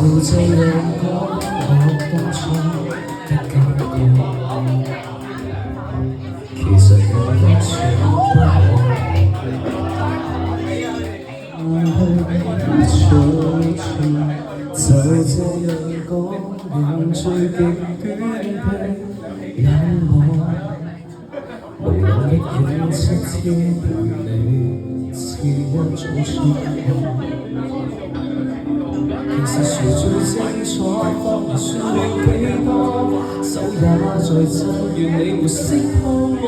這樣講，我當初不敢講，其實我一寸不可。就這樣講，用最極端的冷漠，為我一影七天陪你，似一種出現。其實誰最清楚，方言說了幾多，手也在震，願你沒識破我，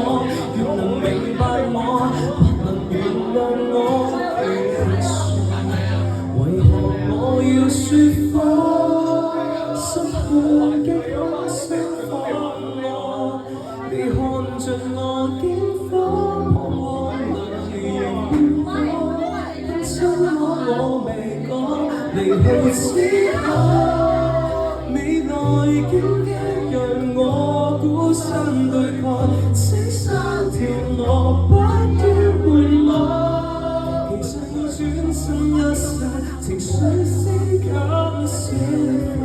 願能明白我，不能原諒我。為何我要説謊，失控的心放我，你看着我驚慌，彷徨淚盈眶，真話我未講。離去之後，未來荊棘讓我孤身對抗，青山條路不斷回望。其實我轉身一剎，情緒先敢釋放。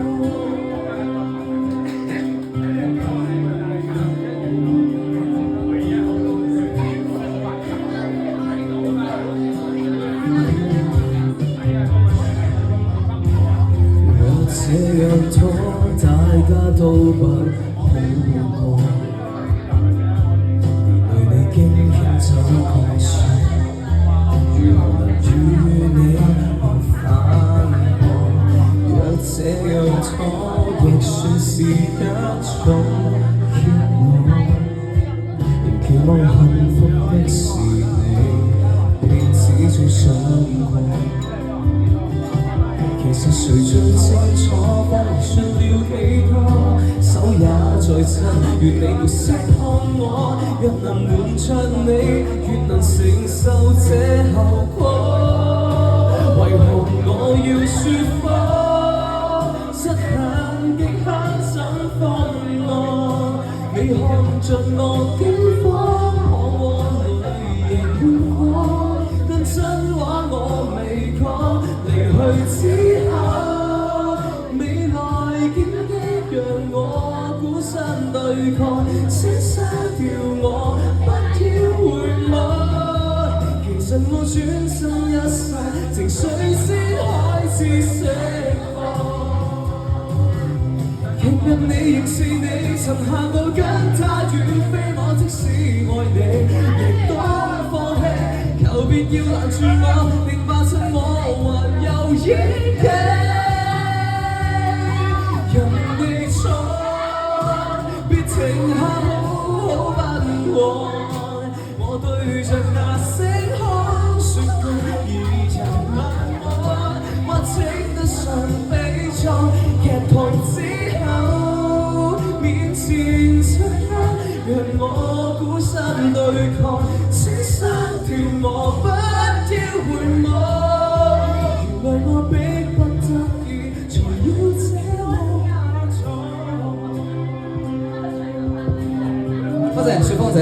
這樣拖，大家都不好過。面對你驚險走過去，如何能與你反駁？若這樣拖，亦算是一種渴望。仍期望幸福的是你，便始終想過。其實誰最清楚，謊言說了幾多，手也在震，願你沒識看我，若能瞞着你，願能承受這後果。為何我要説謊，失限極限怎放我？你看着我驚慌，彷徨淚盈眶，但真話我未講。離去之後，未來荊棘讓我孤身對抗，青山掉我不要回望。其實我轉身一剎，情緒先開始釋放。若任你亦是你，曾下我跟他遠飛，我即使愛你，亦都不放棄。求別要攔住我，明白趁我還有演技。任你錯，別停下好好不愛。我對着那星空說句二人問我，或稱得上悲壯。劇痛之後，面前漆黑，讓我孤身對抗，青山條我不